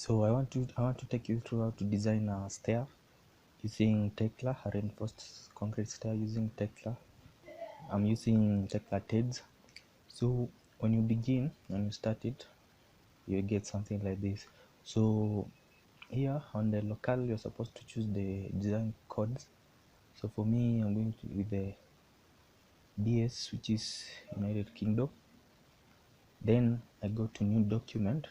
So I want to take you through how to design a stair using Tekla, a reinforced concrete stair using Tekla. I'm using Tekla Tedds. So when you start it, you get something like this. So here on the local, you're supposed to choose the design codes. So for me, I'm going to with the DS, which is United Kingdom. Then I go to new document,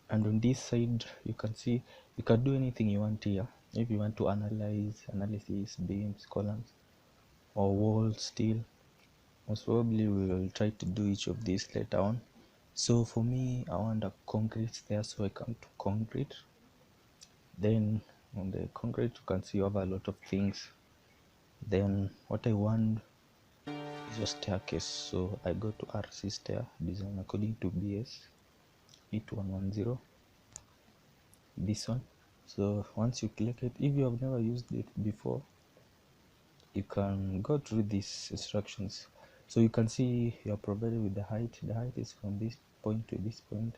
and on this side you can see you can do anything you want here. If you want to analysis, beams, columns, or walls, steel, most probably we will try to do each of these later on. So for me, I want a concrete stair, so I come to concrete. Then on the concrete you can see you have a lot of things. Then what I want is a staircase, so I go to RC stair design according to BS 8110, this one. So once you click it, if you have never used it before, you can go through these instructions. So you can see you are provided with the height. The height is from this point to this point.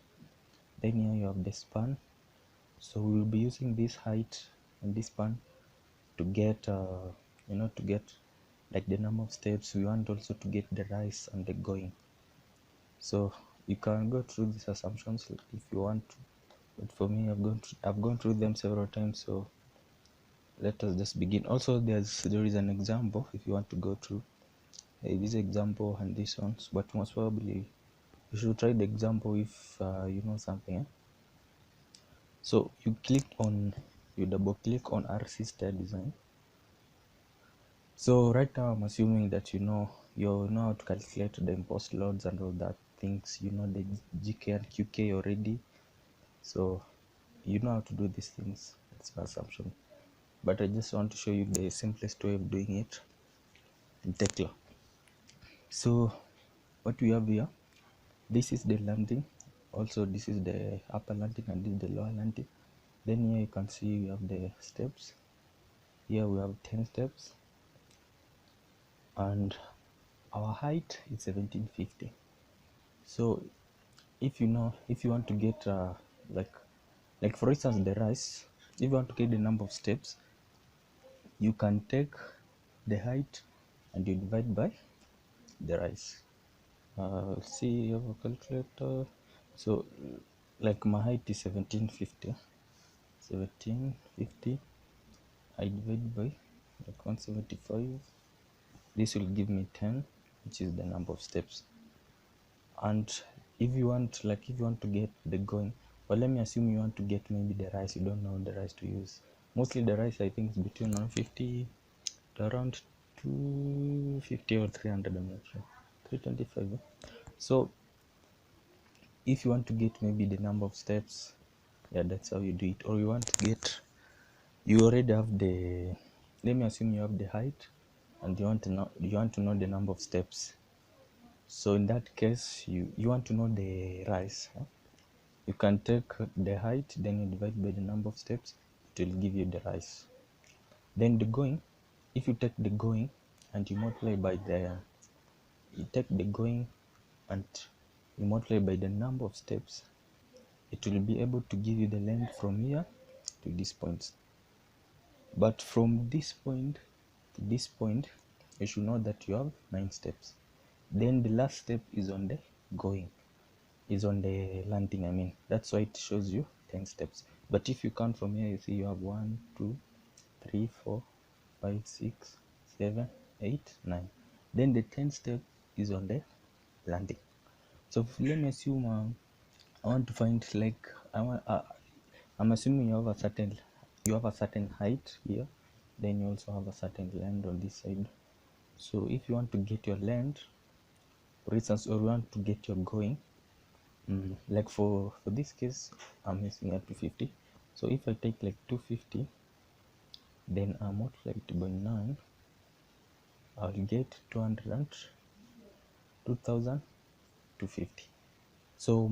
Then here you have the span. So we will be using this height and this span to get to get like the number of steps. We want also to get the rise and the going. So you can go through these assumptions if you want to, but for me, I've gone through them several times. So let us just begin. Also, there is an example if you want to go through this example and this one, but most probably you should try the example if you know something. So you double click on RC stair design. So right now I'm assuming that you know how to calculate the imposed loads and all that things. You know the GK and QK already, so you know how to do these things. That's my assumption, but I just want to show you the simplest way of doing it in Tekla. So what we have here, this is the landing, also this is the upper landing, and this is the lower landing. Then here you can see we have the steps. Here we have 10 steps, and our height is 1750. So if you want to get like for instance the rise, if you want to get the number of steps, you can take the height and you divide by the rise. Let's see, you have a calculator. So like my height is 1750. I divide by like 175. This will give me 10, which is the number of steps. And if you want to get the going, well, let me assume you want to get maybe the rise. You don't know the rise to use. Mostly the rise I think is between 150 to around 250 or 300. I'm not sure. 325. So if you want to get maybe the number of steps, yeah, that's how you do it. Or you want to get, you already have the, let me assume you have the height and you want to know the number of steps. So in that case, you want to know the rise. You can take the height, then you divide by the number of steps, it will give you the rise. Then the going, if you take the going and you multiply by you multiply by the number of steps, it will be able to give you the length from here to this point. But from this point to this point, you should know that you have 9 steps. Then the last step is on the going, is on the landing. I mean, that's why it shows you 10 steps. But if you count from here, you see you have 1, 2, 3, 4, 5, 6, 7, 8, 9. Then the 10th step is on the landing. So let me assume I want to find, like, I'm assuming you have a certain height here, then you also have a certain length on this side. So if you want to get your length, for instance, or you want to get your going, like for this case, I'm using at 250. So if I take like 250, then I multiply it by 9, I'll get 2,250. So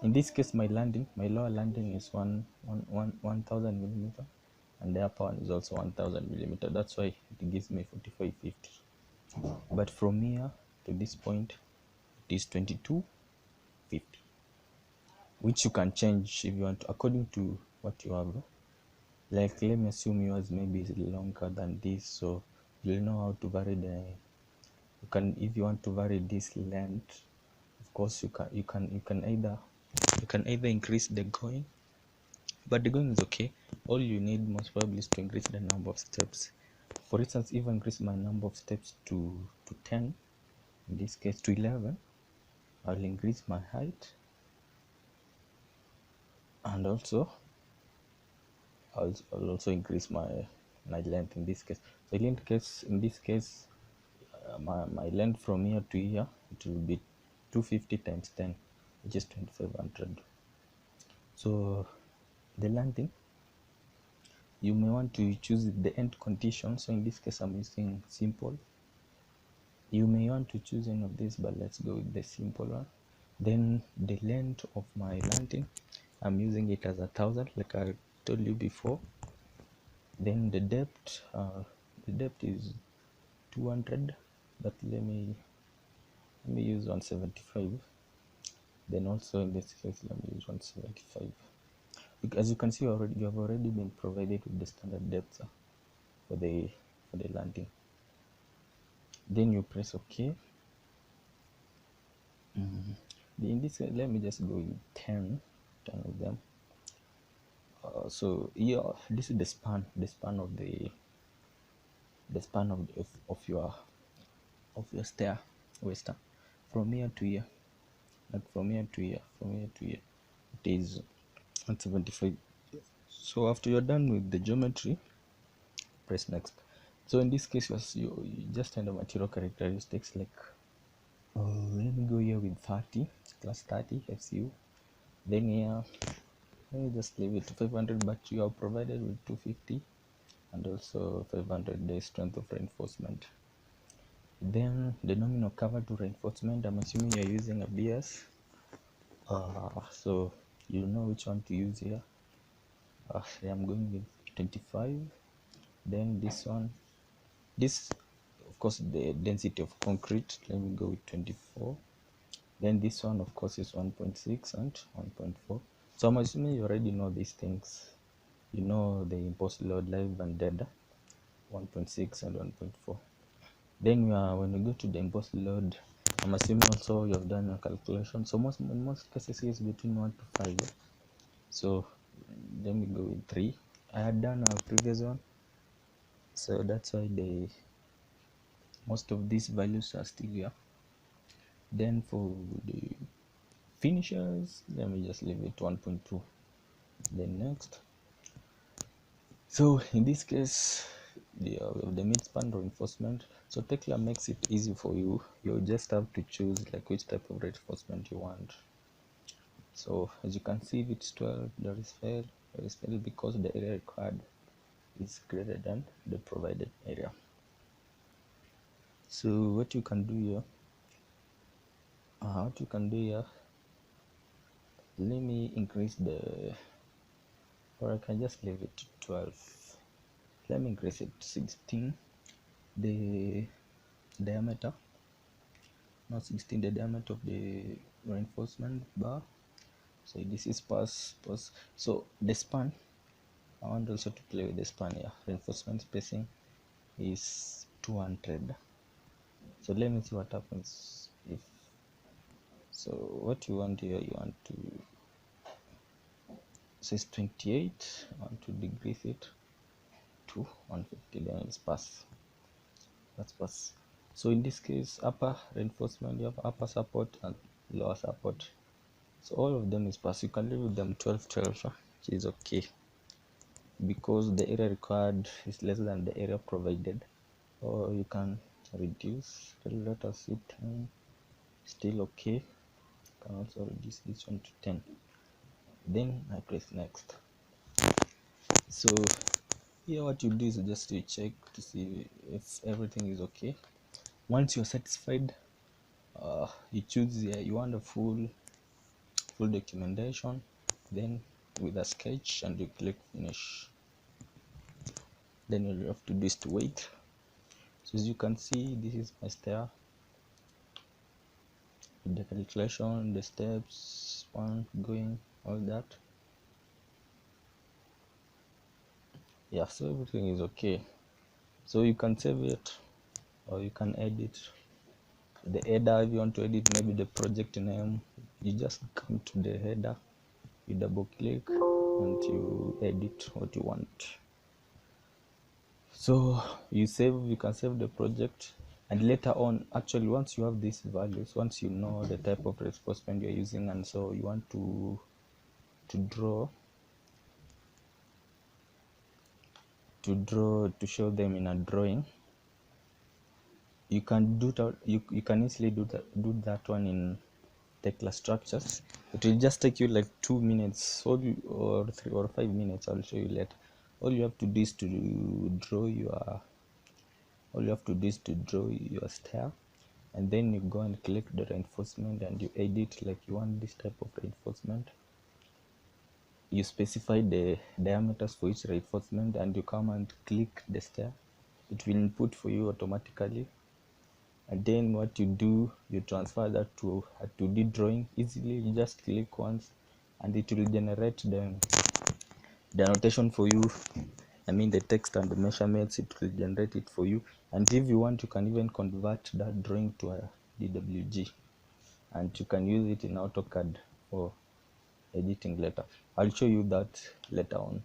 in this case, my lower landing is 1,000 millimeter, and the upper one is also 1,000 millimeter. That's why it gives me 4550. But from here to this point, it is 2250. which you can change if you want according to what you have. Like let me assume yours maybe is longer than this, so you'll know how to vary the, you can, if you want to vary this length, of course you can either increase the going, but the going is okay. All you need most probably is to increase the number of steps. For instance, if I increase my number of steps to 10, in this case to 11, I'll increase my height, and also I'll also increase my length in this case. So in this case, my length from here to here, it will be 250 times 10, which is 2500. So the landing, you may want to choose the end condition. So in this case I'm using simple. You may want to choose any of this, but let's go with the simple one. Then the length of my landing, I'm using it as 1000 like I told you before. Then the depth is 200, but let me use 175. Then also in this case let me use 175. As you can see, you have already been provided with the standard depth for the landing. Then you press OK. In this case, let me just go with 10 of them. So yeah, this is the span of the of your stair waster from here to here, like from here to here, it is 175. So after you're done with the geometry, press next. So in this case, you just enter material characteristics, like let me go here with 30 class 30 FCU. Then here let me just leave it to 500, but you are provided with 250 and also 500 days strength of reinforcement. Then the nominal cover to reinforcement, I'm assuming you're using a BS, so you know which one to use here. I'm going with 25. Then this one, this of course the density of concrete, let me go with 24. Then this one of course is 1.6 and 1.4. So I'm assuming you already know these things. You know the imposed load, live and dead, 1.6 and 1.4. Then when we go to the imposed load, I'm assuming also you have done your calculation. So in most cases it's between 1 to 5. So let me go with 3. I had done our previous one, so that's why most of these values are still here. Then for the finishers, let me just leave it 1.2. Then next. So in this case, the mid-span reinforcement. So Tekla makes it easy for you. You just have to choose like which type of reinforcement you want. So as you can see, if it's 12, there is fail because the area required is greater than the provided area. So what you can do here, let me increase or I can just leave it to 12. Let me increase it to 16. The diameter, not 16, the diameter of the reinforcement bar. So this is pass. So the span, I want also to play with the span here. Reinforcement spacing is 200. So let me see what happens if. So what you want here, you want to says 28. I want to decrease it to 150. Then it's pass. That's pass. So in this case, upper reinforcement, you have upper support and lower support. So all of them is pass. You can live with them 12, which is okay, because the area required is less than the area provided. Or you can reduce, let us see 10, still okay. You can also reduce this one to 10. Then I press next. So here what you do is just to check to see if everything is okay. Once you're satisfied, you choose you want a full documentation, then with a sketch, and you click finish. Then you'll have to do is to wait. So as you can see, this is my stair with the calculation, the steps, one going, all that. Yeah, so everything is okay. So you can save it, or you can edit the header. If you want to edit maybe the project name, you just come to the header, you double click and you edit what you want. So you can save the project, and later on, actually once you have these values, once you know the type of reinforcement you're using, and so you want to show them in a drawing, you can do that. You can easily do that one in Tekla Structures. It will just take you like 2 minutes, or 3 or 5 minutes. I'll show you later. All you have to do is to draw your stair, and then you go and click the reinforcement and you edit like you want this type of reinforcement. You specify the diameters for each reinforcement, and you come and click the stair. It will input for you automatically, and then what you do, you transfer that to a 2D drawing easily. You just click once and it will generate the annotation for you. I mean the text and the measurements, it will generate it for you. And if you want, you can even convert that drawing to a DWG, and you can use it in AutoCAD for editing later. I'll show you that later on.